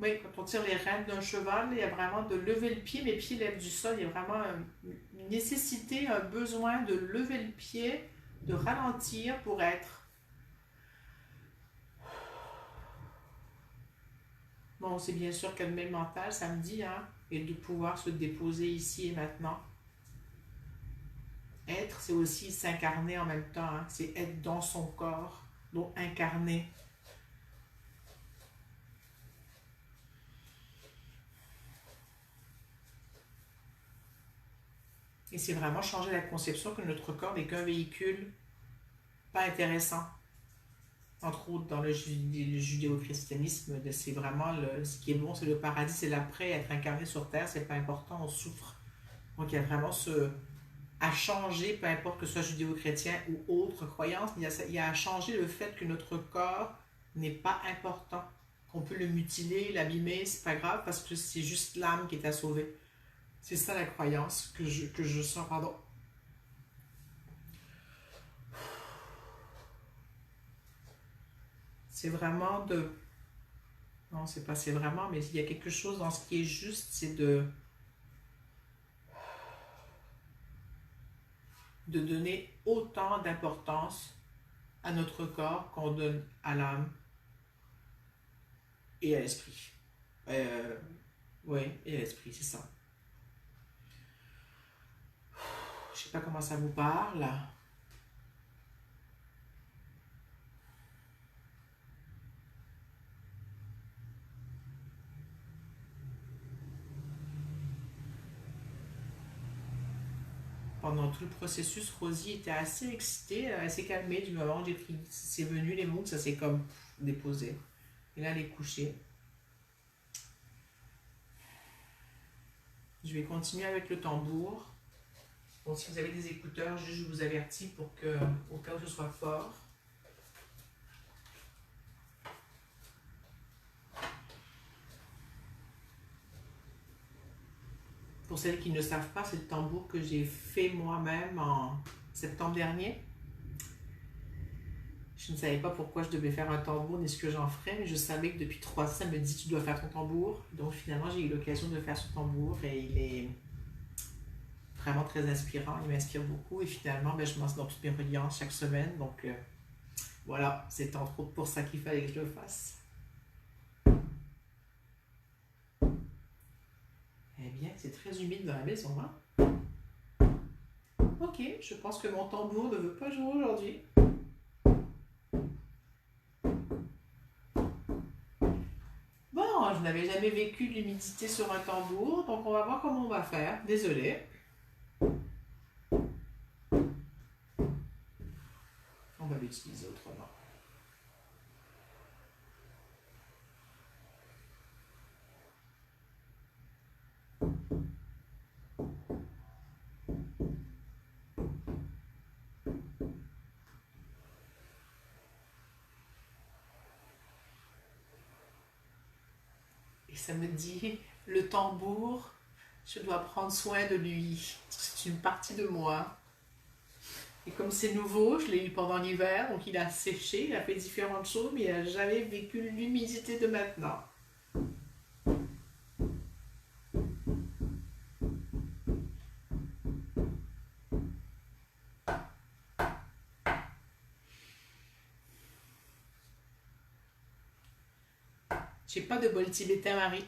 oui, quand on tire les rênes d'un cheval, il y a vraiment de lever le pied, mes pieds lèvent du sol. Il y a vraiment une nécessité, un besoin de lever le pied, de ralentir pour être. Bon, c'est bien sûr calmer le mental samedi, hein, et de pouvoir se déposer ici et maintenant. Être, c'est aussi s'incarner en même temps, hein, c'est être dans son corps, donc incarner. Et c'est vraiment changer la conception que notre corps n'est qu'un véhicule pas intéressant. Entre autres, dans le judéo-christianisme, c'est vraiment ce qui est bon, c'est le paradis, c'est l'après, être incarné sur terre, c'est pas important, on souffre. Donc il y a vraiment à changer, peu importe que ce soit judéo-chrétien ou autre croyance, il y a à changer le fait que notre corps n'est pas important, qu'on peut le mutiler, l'abîmer, c'est pas grave parce que c'est juste l'âme qui est à sauver. C'est ça la croyance que je sens, pardon. C'est vraiment de... Non, c'est pas c'est vraiment, mais il y a quelque chose dans ce qui est juste, c'est de donner autant d'importance à notre corps qu'on donne à l'âme et à l'esprit. Oui, et à l'esprit, c'est ça. Je sais pas comment ça vous parle. Pendant tout le processus, Rosie était assez excitée. Elle s'est calmée du moment où c'est venu les mots, que ça s'est comme déposé. Et là, elle est couchée. Je vais continuer avec le tambour. Bon, si vous avez des écouteurs, juste je vous avertis pour que, au cas où ce soit fort. Pour celles qui ne savent pas, c'est le tambour que j'ai fait moi-même en septembre dernier. Je ne savais pas pourquoi je devais faire un tambour ni ce que j'en ferais, mais je savais que depuis 3 ans, ça me dit tu dois faire ton tambour. Donc finalement, j'ai eu l'occasion de faire ce tambour et il est vraiment très inspirant, il m'inspire beaucoup et finalement, ben, je lance dans toutes mes reliances chaque semaine. Donc voilà, c'est entre autres pour ça qu'il fallait que je le fasse. Eh bien, c'est très humide dans la maison, hein? Ok, je pense que mon tambour ne veut pas jouer aujourd'hui. Bon, je n'avais jamais vécu l'humidité sur un tambour, donc on va voir comment on va faire. Désolée. On va l'utiliser autrement. Et ça me dit, le tambour, je dois prendre soin de lui. C'est une partie de moi. Et comme c'est nouveau, je l'ai eu pendant l'hiver, donc il a séché, il a fait différentes choses, mais il n'a jamais vécu l'humidité de maintenant. J'ai pas de bol tibétain, Marie.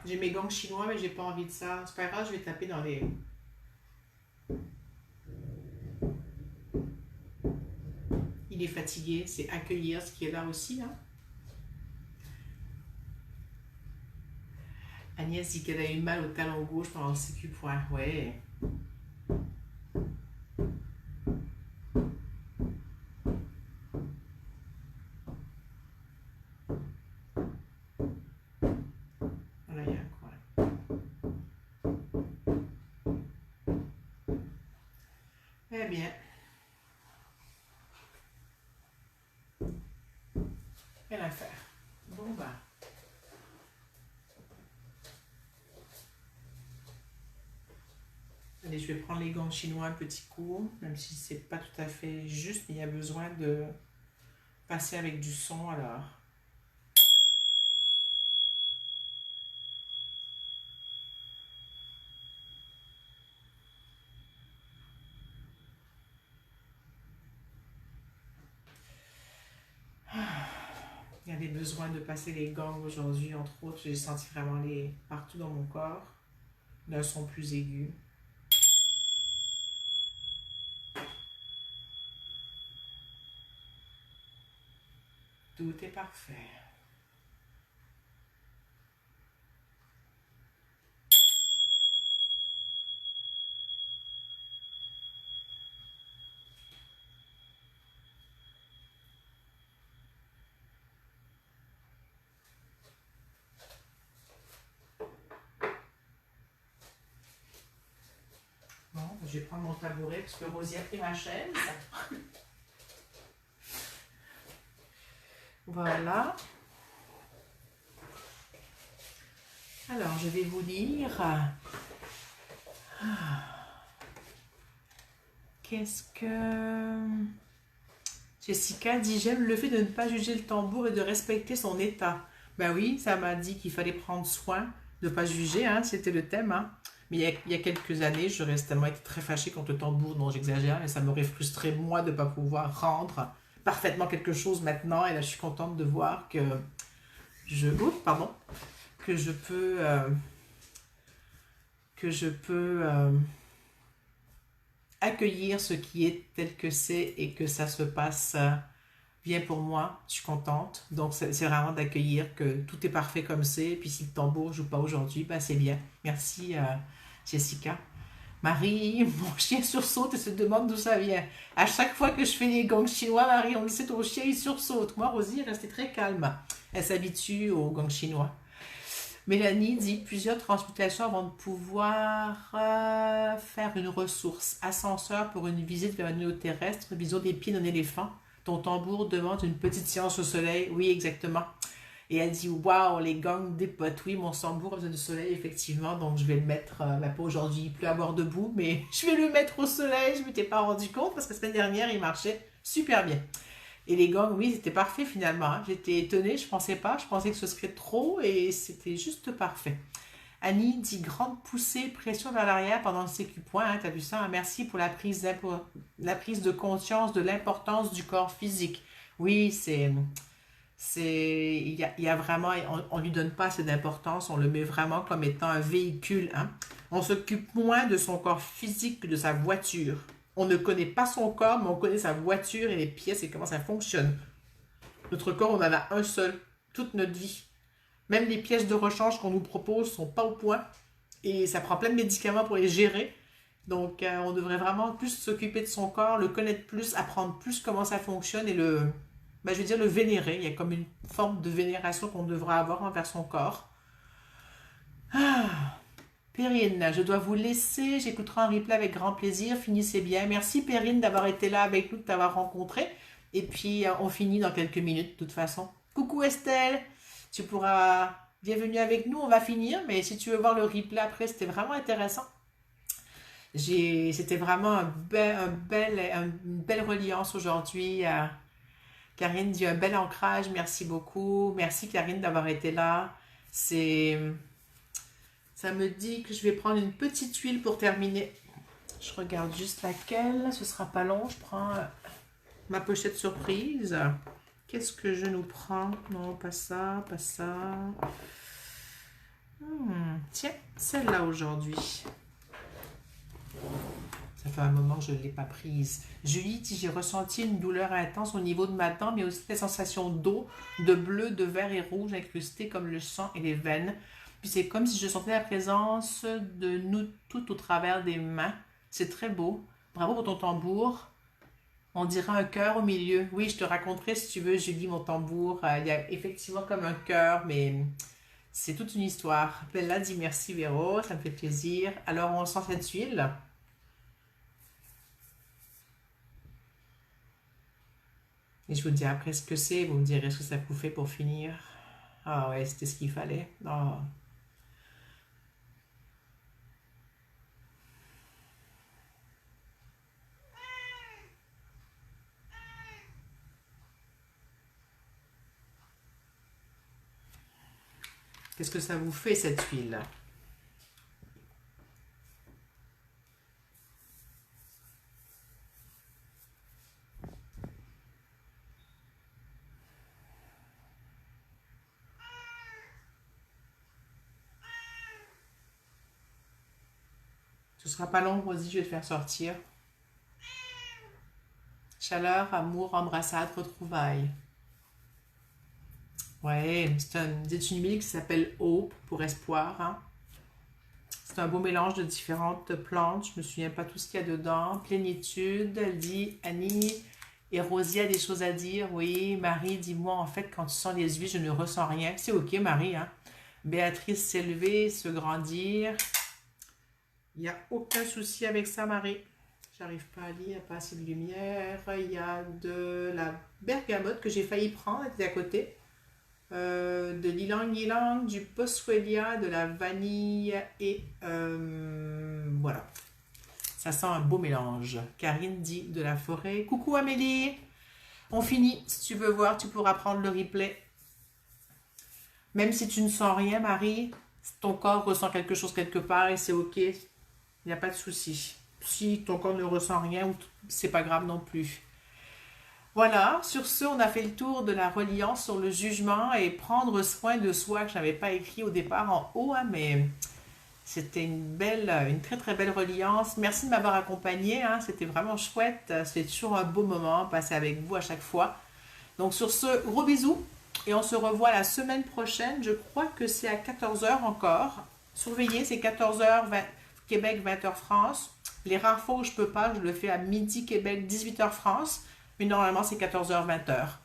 J'ai mes gangs chinois, mais j'ai pas envie de ça. C'est pas grave, je vais taper dans les... Il est fatigué, c'est accueillir ce qui est là aussi, hein. Agnès dit qu'elle a eu mal au talon gauche pendant le CQ point. Ouais. Voilà, il y a un coin. Eh bien. Quelle affaire. Bon, bah. Allez, je vais prendre les gants chinois un petit coup, même si c'est pas tout à fait juste, mais il y a besoin de passer avec du son alors. Il y avait besoin de passer les gangs aujourd'hui, entre autres. J'ai senti vraiment les partout dans mon corps, d'un son plus aigu. Tout est parfait. Bon, je vais prendre mon tabouret parce que Rosie a pris ma chaise. Voilà. Alors, je vais vous lire. Qu'est-ce que... Jessica dit, j'aime le fait de ne pas juger le tambour et de respecter son état. Ben oui, ça m'a dit qu'il fallait prendre soin de ne pas juger, hein, c'était le thème. Hein. Mais il y a quelques années, j'aurais tellement été très fâchée contre le tambour, non j'exagère, mais ça m'aurait frustré moi de ne pas pouvoir rendre parfaitement quelque chose maintenant. Et là, je suis contente de voir que que je peux accueillir ce qui est tel que c'est et que ça se passe bien pour moi, je suis contente. Donc c'est vraiment d'accueillir que tout est parfait comme c'est, puis si le tambour joue pas aujourd'hui, ben c'est bien. Merci Jessica. Marie, mon chien sursaute et se demande d'où ça vient. À chaque fois que je fais les gongs chinois, Marie, on le sait, ton chien il sursaute. Moi, Rosie est restée très calme. Elle s'habitue aux gongs chinois. Mélanie dit plusieurs transmutations avant de pouvoir faire une ressource. Ascenseur pour une visite vers un néoterrestre, vision des pieds d'un éléphant. Ton tambour demande une petite séance au soleil. Oui, exactement. Et elle dit waouh, les gangs des potes. Oui, mon tambour a besoin de soleil, effectivement. Donc je vais le mettre, pas aujourd'hui, il pleut à boire debout, mais je vais le mettre au soleil. Je ne m'étais pas rendu compte parce que la semaine dernière, il marchait super bien. Et les gangs, oui, c'était parfait finalement, hein. J'étais étonnée, je pensais pas, je pensais que ce serait trop et c'était juste parfait. Annie dit grande poussée, pression vers l'arrière pendant le CQ point, hein, t'as vu ça, hein? Merci pour la prise de conscience de l'importance du corps physique. Oui, il y a vraiment, on lui donne pas assez d'importance, on le met vraiment comme étant un véhicule, hein. On s'occupe moins de son corps physique que de sa voiture. On ne connaît pas son corps, mais on connaît sa voiture et les pièces et comment ça fonctionne. Notre corps, on en a un seul, toute notre vie. Même les pièces de rechange qu'on nous propose sont pas au point et ça prend plein de médicaments pour les gérer. Donc, on devrait vraiment plus s'occuper de son corps, le connaître plus, apprendre plus comment ça fonctionne et je veux dire le vénérer. Il y a comme une forme de vénération qu'on devrait avoir envers son corps. Ah, Perrine, je dois vous laisser. J'écouterai un replay avec grand plaisir. Finissez bien. Merci Perrine d'avoir été là avec nous, de t'avoir rencontré. Et puis, on finit dans quelques minutes de toute façon. Coucou Estelle, tu pourras... Bienvenue avec nous, on va finir. Mais si tu veux voir le replay après, c'était vraiment intéressant. C'était vraiment une belle reliance aujourd'hui. Karine dit un bel ancrage, merci beaucoup. Merci Karine d'avoir été là. Ça me dit que je vais prendre une petite huile pour terminer. Je regarde juste laquelle, ce sera pas long. Je prends ma pochette surprise. Qu'est-ce que je nous prends? Non, pas ça, pas ça. Tiens, celle-là aujourd'hui. Ça fait un moment que je ne l'ai pas prise. Julie dit, j'ai ressenti une douleur intense au niveau de ma dent, mais aussi des sensations d'eau, de bleu, de vert et rouge incrustés comme le sang et les veines. Puis c'est comme si je sentais la présence de nous tout au travers des mains. C'est très beau. Bravo pour ton tambour. On dirait un cœur au milieu. Oui, je te raconterai si tu veux, Julie, mon tambour. Il y a effectivement comme un cœur, mais c'est toute une histoire. Bella dit merci Véro, ça me fait plaisir. Alors on sent cette huile. Et je vous dis après ce que c'est, vous me direz ce que ça vous fait pour finir. Ah ouais, c'était ce qu'il fallait. Oh. Qu'est-ce que ça vous fait cette huile? Ce sera pas long, Rosie, je vais te faire sortir. Chaleur, amour, embrassade, retrouvailles. Ouais, c'est une huile qui s'appelle Hope pour espoir, hein. C'est un beau mélange de différentes plantes. Je me souviens pas tout ce qu'il y a dedans. Plénitude, elle dit Annie. Et Rosie a des choses à dire. Oui, Marie dit moi en fait quand tu sens les huiles, je ne ressens rien. C'est ok Marie, hein. Béatrice s'élever, se grandir. Il n'y a aucun souci avec ça, Marie. J'arrive pas à lire, il n'y a pas assez de lumière. Il y a de la bergamote que j'ai failli prendre, elle était à côté. De l'ilang-ilang, du boswellia, de la vanille et voilà. Ça sent un beau mélange. Karine dit de la forêt. Coucou Amélie. On finit. Si tu veux voir, tu pourras prendre le replay. Même si tu ne sens rien, Marie, ton corps ressent quelque chose quelque part et c'est ok. Il n'y a pas de souci. Si ton corps ne ressent rien, c'est pas grave non plus. Voilà, sur ce, on a fait le tour de la reliance sur le jugement et prendre soin de soi que je n'avais pas écrit au départ en haut, hein, mais C'était une très très belle reliance. Merci de m'avoir accompagné, hein. C'était vraiment chouette. C'est toujours un beau moment passer avec vous à chaque fois. Donc sur ce, gros bisous. Et on se revoit la semaine prochaine. Je crois que c'est à 14 heures encore. Surveillez, c'est 14 heures Québec, 20 heures France. Les rares fois où je peux pas, je le fais à midi Québec, 18 heures France. Mais normalement, c'est 14 heures, 20 heures.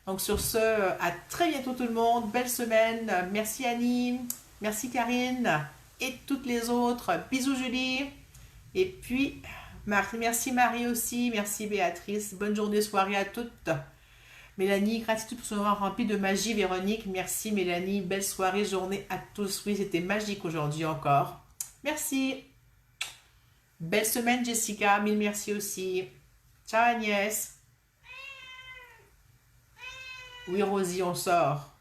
Donc sur ce, à très bientôt tout le monde. Belle semaine. Merci Annie. Merci Karine. Et toutes les autres. Bisous Julie. Et puis, merci Marie aussi. Merci Béatrice. Bonne journée, soirée à toutes. Mélanie, gratitude pour ce moment rempli de magie. Véronique, merci Mélanie. Belle soirée, journée à tous. Oui, c'était magique aujourd'hui encore. Merci. Belle semaine Jessica. Mille merci aussi. Ciao Agnès. Oui Rosie, on sort.